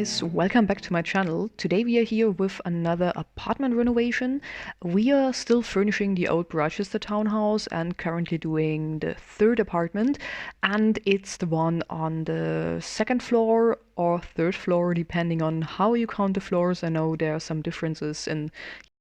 guys, welcome back to my channel. Today we are here with another apartment renovation. We are still furnishing the old Britechester townhouse and currently doing the third apartment, and it's the one on the second floor or third floor depending on how you count the floors. I know there are some differences in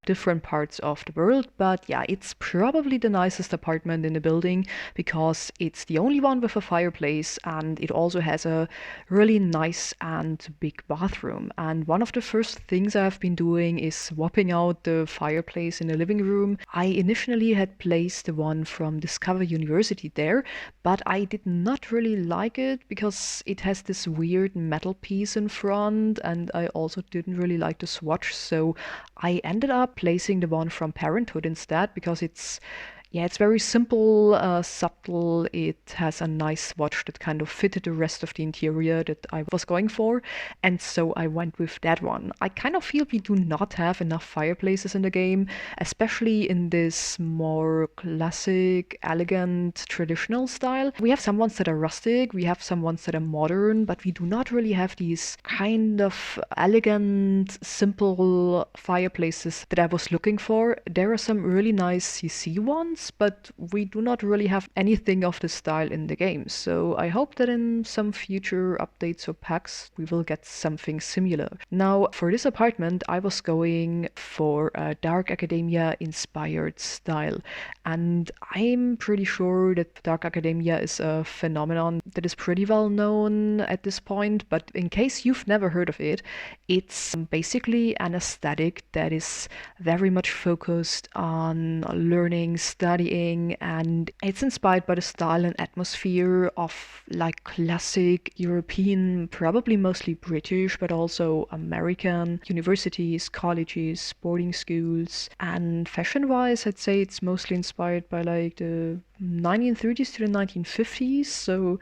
different parts of the world, but yeah, it's probably the nicest apartment in the building because it's the only one with a fireplace, and it also has a really nice and big bathroom. And one of the first things I've been doing is swapping out the fireplace in the living room. I initially had placed the one from DiscoverUniversity there, but I did not really like it because it has this weird metal piece in front, and I also didn't really like the swatch, so I ended up placing the one from Parenthood instead because it's very simple, subtle. It has a nice swatch that kind of fitted the rest of the interior that I was going for, and so I went with that one. I kind of feel we do not have enough fireplaces in the game, especially in this more classic, elegant, traditional style. We have some ones that are rustic, we have some ones that are modern, but we do not really have these kind of elegant, simple fireplaces that I was looking for. There are some really nice CC ones, but we do not really have anything of this style in the game. So I hope that in some future updates or packs we will get something similar. Now, for this apartment, I was going for a dark academia inspired style, and I'm pretty sure that dark academia is a phenomenon that is pretty well known at this point, but in case you've never heard of it, it's basically an aesthetic that is very much focused on learning, studying, and it's inspired by the style and atmosphere of like classic European, probably mostly British, but also American universities, colleges, boarding schools. And fashion-wise, I'd say it's mostly inspired by like the 1930s to the 1950s. So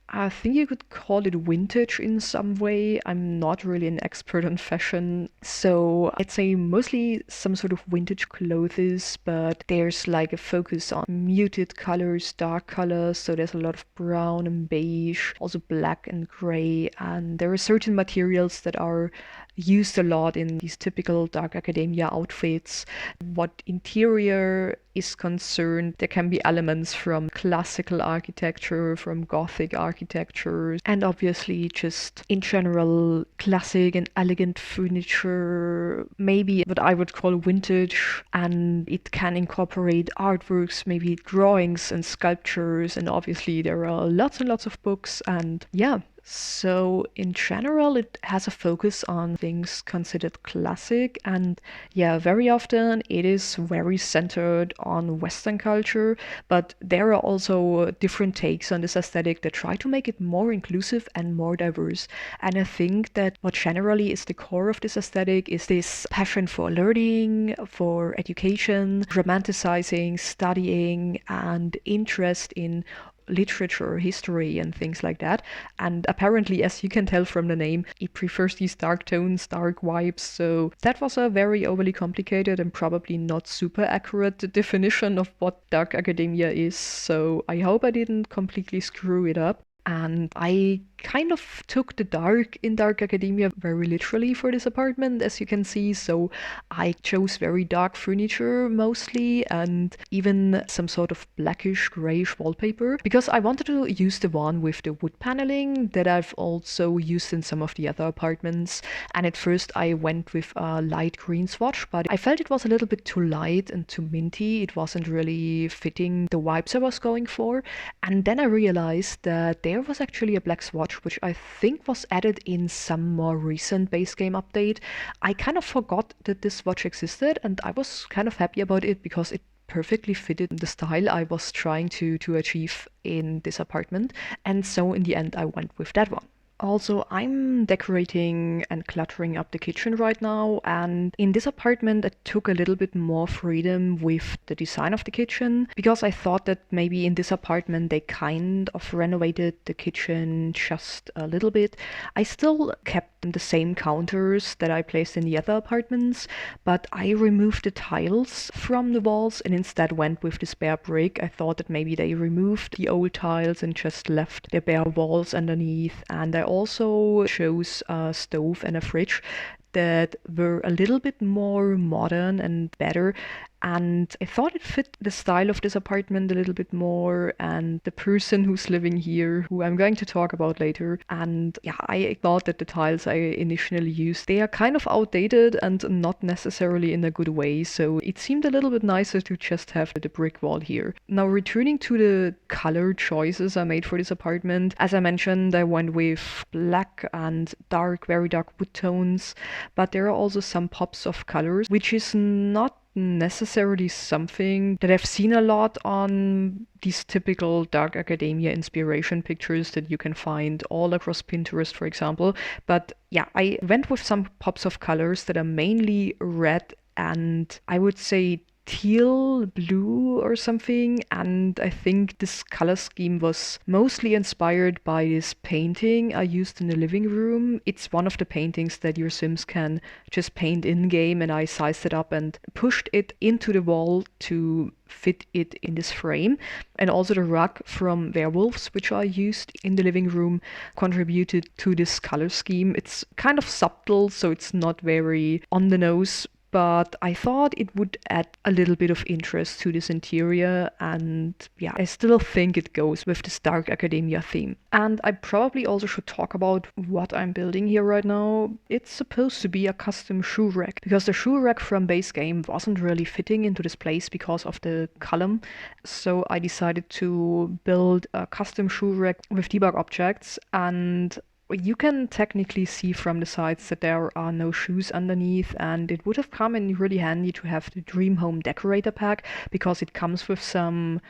I think you could call it vintage in some way. I'm not really an expert on fashion, so I'd say mostly some sort of vintage clothes, but there's like a focus on muted colors, dark colors, so there's a lot of brown and beige, also black and gray, and there are certain materials that are used a lot in these typical dark academia outfits. What interior is concerned, there can be elements from classical architecture, from Gothic architecture, and obviously just in general classic and elegant furniture, maybe what I would call vintage, and it can incorporate artworks, maybe drawings and sculptures, and obviously there are lots and lots of books, and yeah. So in general, it has a focus on things considered classic, and yeah, very often it is very centered on Western culture, but there are also different takes on this aesthetic that try to make it more inclusive and more diverse. And I think that what generally is the core of this aesthetic is this passion for learning, for education, romanticizing, studying, and interest in literature, history, and things like that. And apparently, as you can tell from the name, it prefers these dark tones, dark vibes. So that was a very overly complicated and probably not super accurate definition of what dark academia is. So I hope I didn't completely screw it up. And I kind of took the dark in dark academia very literally for this apartment, as you can see. So I chose very dark furniture mostly, and even some sort of blackish grayish wallpaper, because I wanted to use the one with the wood paneling that I've also used in some of the other apartments. And at first I went with a light green swatch, but I felt it was a little bit too light and too minty. It wasn't really fitting the vibes I was going for. And then I realized that there was actually a black swatch, which I think was added in some more recent base game update. I kind of forgot that this swatch existed, and I was kind of happy about it because it perfectly fitted the style I was trying to achieve in this apartment. And so in the end I went with that one. Also, I'm decorating and cluttering up the kitchen right now, and in this apartment I took a little bit more freedom with the design of the kitchen, because I thought that maybe in this apartment they kind of renovated the kitchen just a little bit. I still kept the same counters that I placed in the other apartments, but I removed the tiles from the walls and instead went with this bare brick. I thought that maybe they removed the old tiles and just left their bare walls underneath. And I also chose a stove and a fridge that were a little bit more modern and better. And I thought it fit the style of this apartment a little bit more and the person who's living here, who I'm going to talk about later. And yeah, I thought that the tiles I initially used, they are kind of outdated and not necessarily in a good way. So it seemed a little bit nicer to just have the brick wall here. Now, returning to the color choices I made for this apartment, as I mentioned, I went with black and dark, very dark wood tones, but there are also some pops of colors, which is not necessarily something that I've seen a lot on these typical dark academia inspiration pictures that you can find all across Pinterest, for example. But yeah, I went with some pops of colors that are mainly red and I would say teal blue or something. And I think this color scheme was mostly inspired by this painting I used in the living room. It's one of the paintings that your Sims can just paint in game, and I sized it up and pushed it into the wall to fit it in this frame. And also the rug from Werewolves, which I used in the living room, contributed to this color scheme. It's kind of subtle, so it's not very on the nose, but I thought it would add a little bit of interest to this interior, and yeah, I still think it goes with this dark academia theme. And I probably also should talk about what I'm building here right now. It's supposed to be a custom shoe rack, because the shoe rack from base game wasn't really fitting into this place because of the column. So I decided to build a custom shoe rack with debug objects, and you can technically see from the sides that there are no shoes underneath, and it would have come in really handy to have the Dream Home Decorator pack, because it comes with some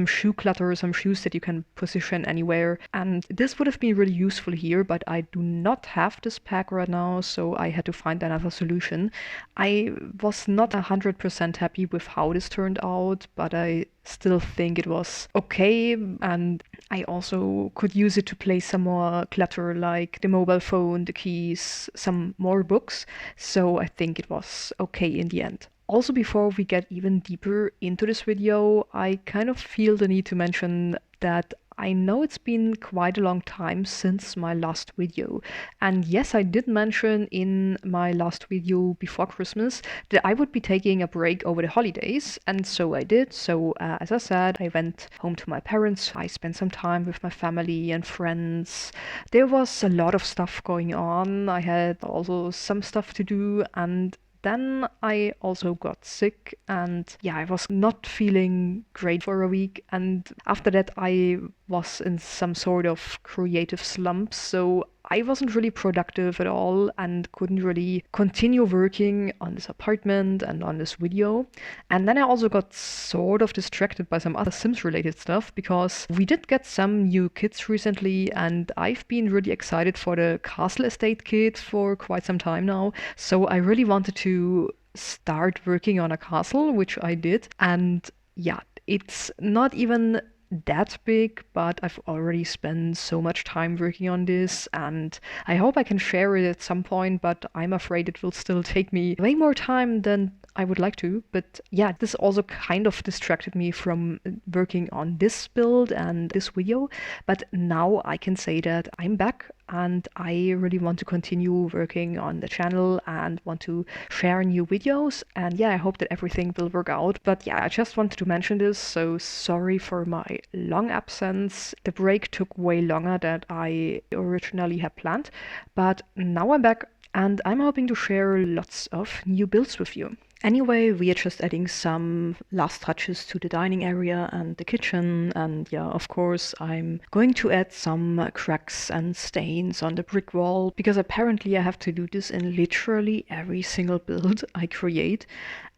shoe clutter, some shoes that you can position anywhere. And this would have been really useful here, but I do not have this pack right now, so I had to find another solution. I was not 100% happy with how this turned out, but I still think it was okay, and I also could use it to place some more clutter like the mobile phone, the keys, some more books, so I think it was okay in the end. Also, before we get even deeper into this video, I kind of feel the need to mention that I know it's been quite a long time since my last video. And yes, I did mention in my last video before Christmas that I would be taking a break over the holidays, and so I did. So as I said, I went home to my parents. I spent some time with my family and friends. There was a lot of stuff going on. I had also some stuff to do, and then I also got sick, and yeah, I was not feeling great for a week. And after that, I was in some sort of creative slump, so I wasn't really productive at all and couldn't really continue working on this apartment and on this video. And then I also got sort of distracted by some other Sims related stuff, because we did get some new kits recently, and I've been really excited for the Castle Estate kit for quite some time now. So I really wanted to start working on a castle, which I did. And yeah, it's not even that big, but I've already spent so much time working on this, and I hope I can share it at some point, but I'm afraid it will still take me way more time than I would like to. But yeah, this also kind of distracted me from working on this build and this video, but now I can say that I'm back and I really want to continue working on the channel and want to share new videos. And yeah, I hope that everything will work out. But yeah, I just wanted to mention this, so sorry for my long absence. The break took way longer than I originally had planned, but now I'm back and I'm hoping to share lots of new builds with you. Anyway, we are just adding some last touches to the dining area and the kitchen, and yeah, of course, I'm going to add some cracks and stains on the brick wall, because apparently I have to do this in literally every single build I create.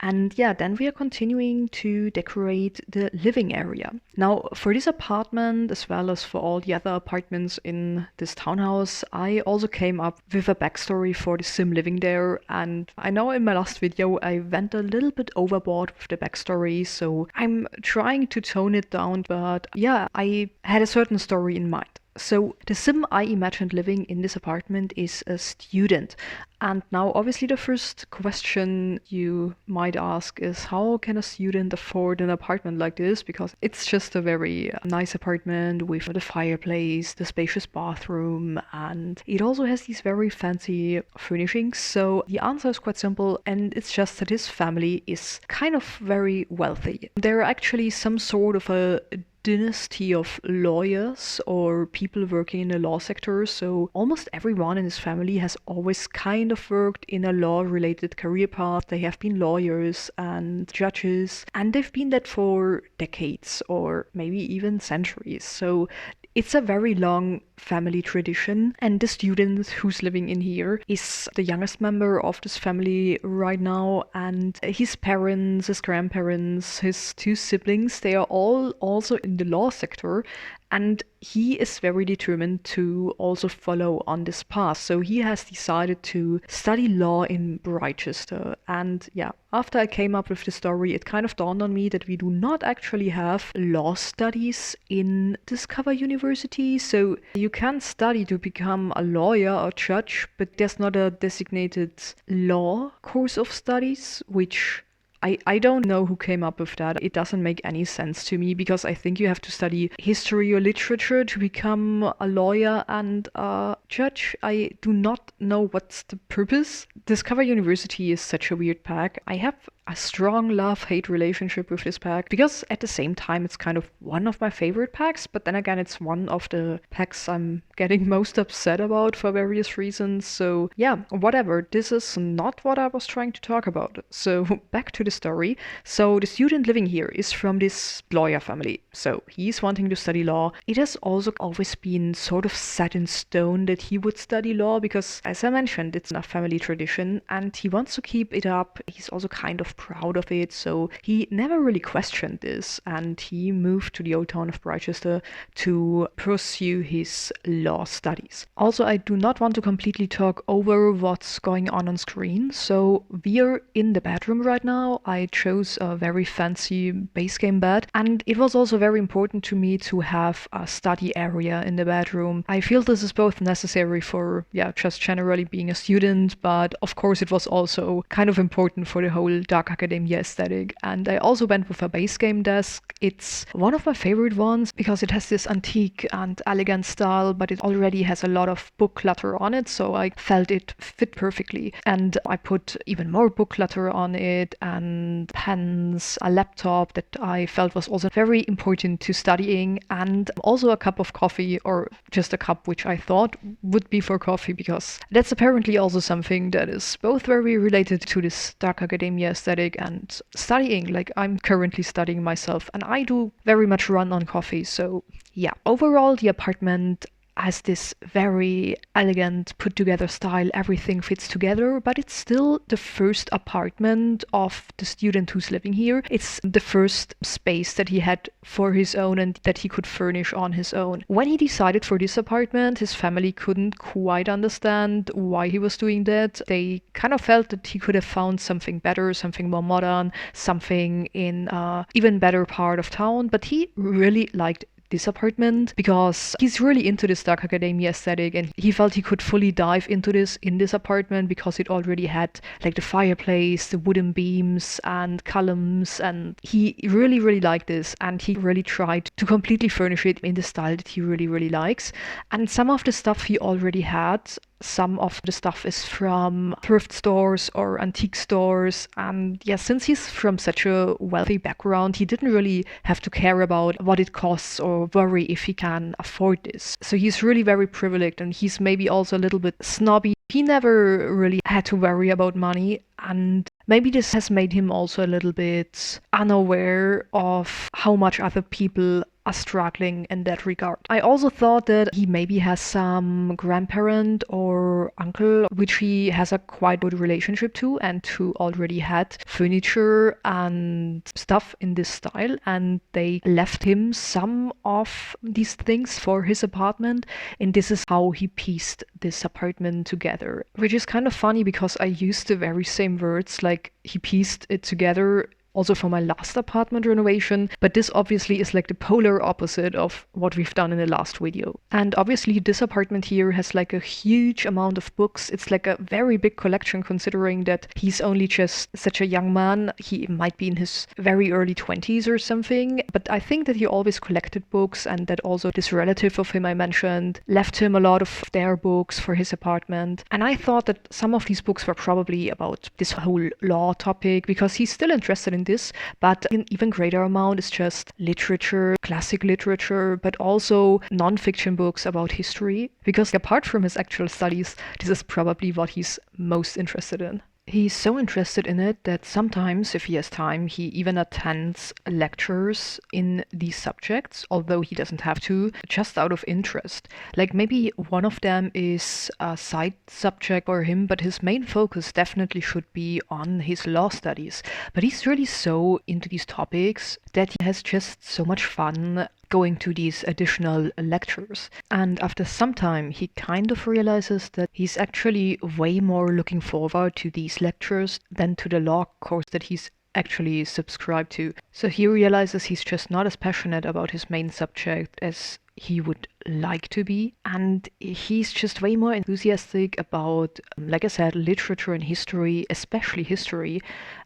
And yeah, then we are continuing to decorate the living area. Now, for this apartment, as well as for all the other apartments in this townhouse, I also came up with a backstory for the sim living there. And I know in my last video I went a little bit overboard with the backstory, so I'm trying to tone it down. But yeah, I had a certain story in mind. So the sim I imagined living in this apartment is a student. And now obviously the first question you might ask is how can a student afford an apartment like this? Because it's just a very nice apartment with the fireplace, the spacious bathroom, and it also has these very fancy furnishings. So the answer is quite simple, and it's just that his family is kind of very wealthy. They're actually some sort of a dynasty of lawyers or people working in the law sector. So almost everyone in his family has always kind of worked in a law related career path. They have been lawyers and judges, and they've been that for decades or maybe even centuries. So it's a very long family tradition, and the student who's living in here is the youngest member of this family right now, and his parents, his grandparents, his two siblings, they are all also in the law sector, and he is very determined to also follow on this path. So he has decided to study law in Britechester. And yeah, after I came up with the story, it kind of dawned on me that we do not actually have law studies in DiscoverUniversity. So you can study to become a lawyer or judge, but there's not a designated law course of studies, which I don't know who came up with that. It doesn't make any sense to me because I think you have to study history or literature to become a lawyer and a judge. I do not know what's the purpose. Discover University is such a weird pack. I have a strong love-hate relationship with this pack because at the same time it's kind of one of my favorite packs, but then again it's one of the packs I'm getting most upset about for various reasons. So yeah, whatever. This is not what I was trying to talk about. So back to the story. So the student living here is from this lawyer family. So he's wanting to study law. It has also always been sort of set in stone that he would study law because, as I mentioned, it's a family tradition and he wants to keep it up. He's also kind of proud of it, so he never really questioned this, and he moved to the old town of Britechester to pursue his law studies. Also, I do not want to completely talk over what's going on screen, so we're in the bedroom right now. I chose a very fancy base game bed, and it was also very important to me to have a study area in the bedroom. I feel this is both necessary for, just generally being a student, but of course it was also kind of important for the whole dark academia aesthetic. And I also went with a base game desk. It's one of my favorite ones because it has this antique and elegant style, but it already has a lot of book clutter on it, so I felt it fit perfectly. And I put even more book clutter on it and pens, a laptop that I felt was also very important to studying, and also a cup of coffee, or just a cup which I thought would be for coffee because that's apparently also something that is both very related to this dark academia aesthetic and studying. Like, I'm currently studying myself and I do very much run on coffee. So yeah, overall the apartment has this very elegant put together style. Everything fits together, but it's still the first apartment of the student who's living here. It's the first space that he had for his own and that he could furnish on his own. When he decided for this apartment, his family couldn't quite understand why he was doing that. They kind of felt that he could have found something better, something more modern, something in an even better part of town, but he really liked this apartment because he's really into this dark academia aesthetic, and he felt he could fully dive into this in this apartment because it already had like the fireplace, the wooden beams and columns, and he really liked this, and he really tried to completely furnish it in the style that he really likes. And some of the stuff he already had. Some of the stuff is from thrift stores or antique stores. And yeah, since he's from such a wealthy background, he didn't really have to care about what it costs or worry if he can afford this. So he's really very privileged, and he's maybe also a little bit snobby. He never really had to worry about money, and maybe this has made him also a little bit unaware of how much other people are struggling in that regard. I also thought that he maybe has some grandparent or uncle which he has a quite good relationship to, and who already had furniture and stuff in this style, and they left him some of these things for his apartment, and this is how he pieced this apartment together, which is kind of funny because I used the very same words, like he pieced it together also for my last apartment renovation, but this obviously is like the polar opposite of what we've done in the last video. And obviously this apartment here has like a huge amount of books. It's like a very big collection considering that he's only just such a young man. He might be in his very early 20s or something, but I think that he always collected books, and that also this relative of him I mentioned left him a lot of their books for his apartment. And I thought that some of these books were probably about this whole law topic, because he's still interested in this, but an even greater amount is just literature, classic literature, but also non-fiction books about history, because apart from his actual studies, this is probably what he's most interested in. He's so interested in it that sometimes, if he has time, he even attends lectures in these subjects, although he doesn't have to, just out of interest. Like maybe one of them is a side subject for him, but his main focus definitely should be on his law studies. But he's really so into these topics that he has just so much fun going to these additional lectures. And after some time, he kind of realizes that he's actually way more looking forward to these lectures than to the law course that he's actually subscribed to. So he realizes he's just not as passionate about his main subject as he would like to be, and he's just way more enthusiastic about, like I said, literature and history, especially history.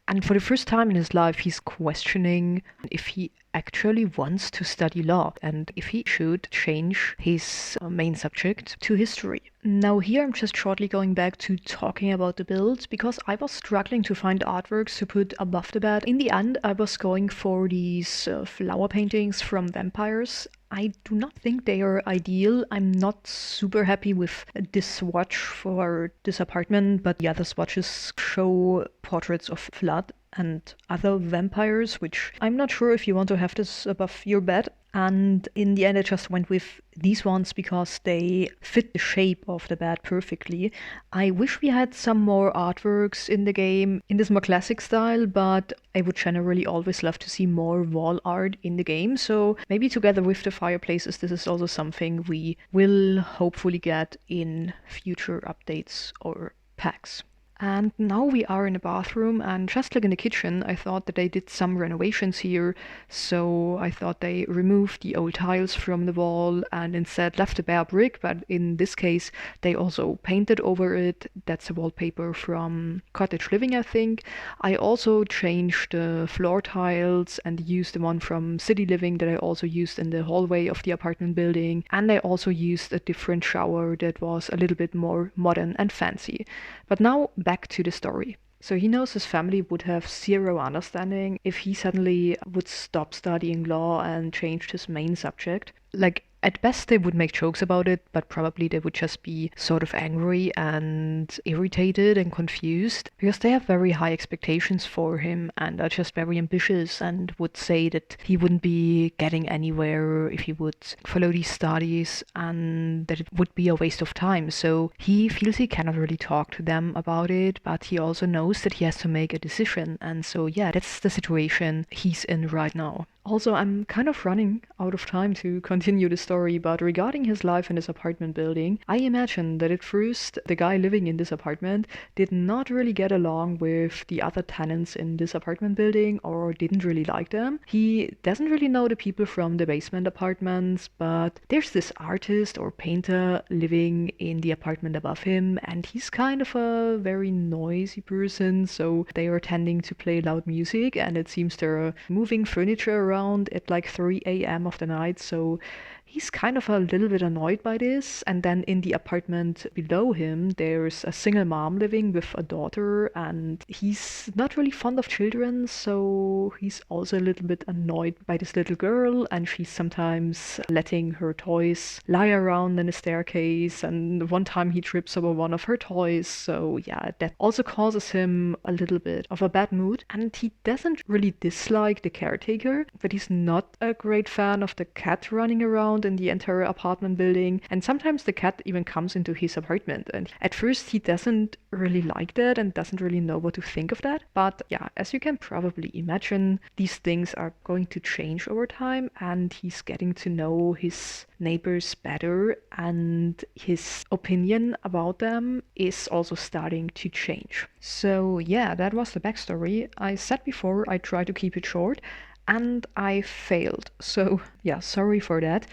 And for the first time in his life, he's questioning if he actually wants to study law and if he should change his main subject to history. Now here I'm just shortly going back to talking about the build, because I was struggling to find artworks to put above the bed. In the end, I was going for these flower paintings from vampires. I do not think they are ideal. I'm not super happy with this swatch for this apartment, but the other swatches show portraits of Flood and other vampires, which I'm not sure if you want to have this above your bed. And in the end, I just went with these ones because they fit the shape of the bed perfectly. I wish we had some more artworks in the game in this more classic style, but I would generally always love to see more wall art in the game. So maybe together with the fireplaces, this is also something we will hopefully get in future updates or packs. And now we are in the bathroom, and just like in the kitchen, I thought that they did some renovations here. So I thought they removed the old tiles from the wall and instead left the bare brick, but in this case, they also painted over it. That's a wallpaper from CottageLiving, I think. I also changed the floor tiles and used the one from CityLiving that I also used in the hallway of the apartment building. And I also used a different shower that was a little bit more modern and fancy. But now back to the story. So he knows his family would have zero understanding if he suddenly would stop studying law and changed his main subject. Like, at best they would make jokes about it, but probably they would just be sort of angry and irritated and confused, because they have very high expectations for him and are just very ambitious and would say that he wouldn't be getting anywhere if he would follow these studies and that it would be a waste of time. So he feels he cannot really talk to them about it, but he also knows that he has to make a decision. And so yeah, that's the situation he's in right now. Also, I'm kind of running out of time to continue the story, but regarding his life in this apartment building, I imagine that at first the guy living in this apartment did not really get along with the other tenants in this apartment building or didn't really like them. He doesn't really know the people from the basement apartments, but there's this artist or painter living in the apartment above him, and he's kind of a very noisy person, so they are tending to play loud music, and it seems they're moving furniture around at like 3 a.m. of the night, so he's kind of a little bit annoyed by this. And then in the apartment below him, there's a single mom living with a daughter, and he's not really fond of children, so he's also a little bit annoyed by this little girl, and she's sometimes letting her toys lie around in the staircase, and one time he trips over one of her toys. So yeah, that also causes him a little bit of a bad mood. And he doesn't really dislike the caretaker, but he's not a great fan of the cat running around around in the entire apartment building, and sometimes the cat even comes into his apartment. And at first he doesn't really like that and doesn't really know what to think of that. But yeah, as you can probably imagine, these things are going to change over time, and he's getting to know his neighbors better, and his opinion about them is also starting to change. So yeah, that was the backstory. I said before I try to keep it short, and I failed. So yeah, sorry for that.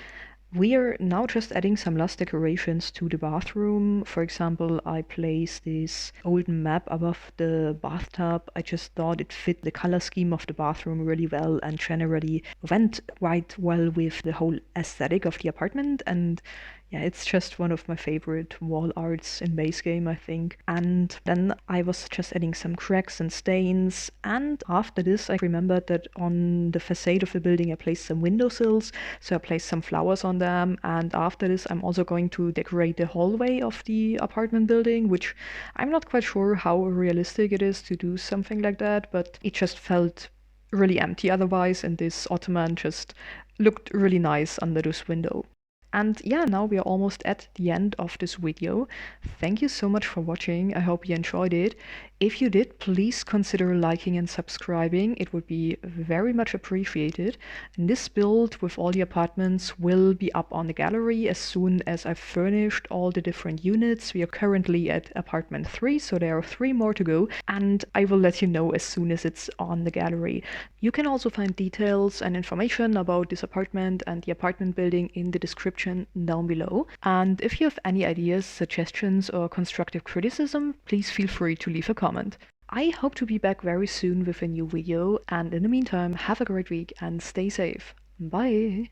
We are now just adding some last decorations to the bathroom. For example, I placed this old map above the bathtub. I just thought it fit the color scheme of the bathroom really well and generally went quite well with the whole aesthetic of the apartment. And yeah, it's just one of my favorite wall arts in base game, I think. And then I was just adding some cracks and stains. And after this, I remembered that on the facade of the building, I placed some windowsills. So I placed some flowers on them. And after this, I'm also going to decorate the hallway of the apartment building, which I'm not quite sure how realistic it is to do something like that, but it just felt really empty otherwise. And this ottoman just looked really nice under this window. And yeah, now we are almost at the end of this video. Thank you so much for watching. I hope you enjoyed it. If you did, please consider liking and subscribing. It would be very much appreciated. And this build with all the apartments will be up on the gallery as soon as I've furnished all the different units. We are currently at apartment 3, so there are 3 more to go. And I will let you know as soon as it's on the gallery. You can also find details and information about this apartment and the apartment building in the description down below. And if you have any ideas, suggestions, or constructive criticism, please feel free to leave a comment. I hope to be back very soon with a new video, and in the meantime, have a great week and stay safe. Bye!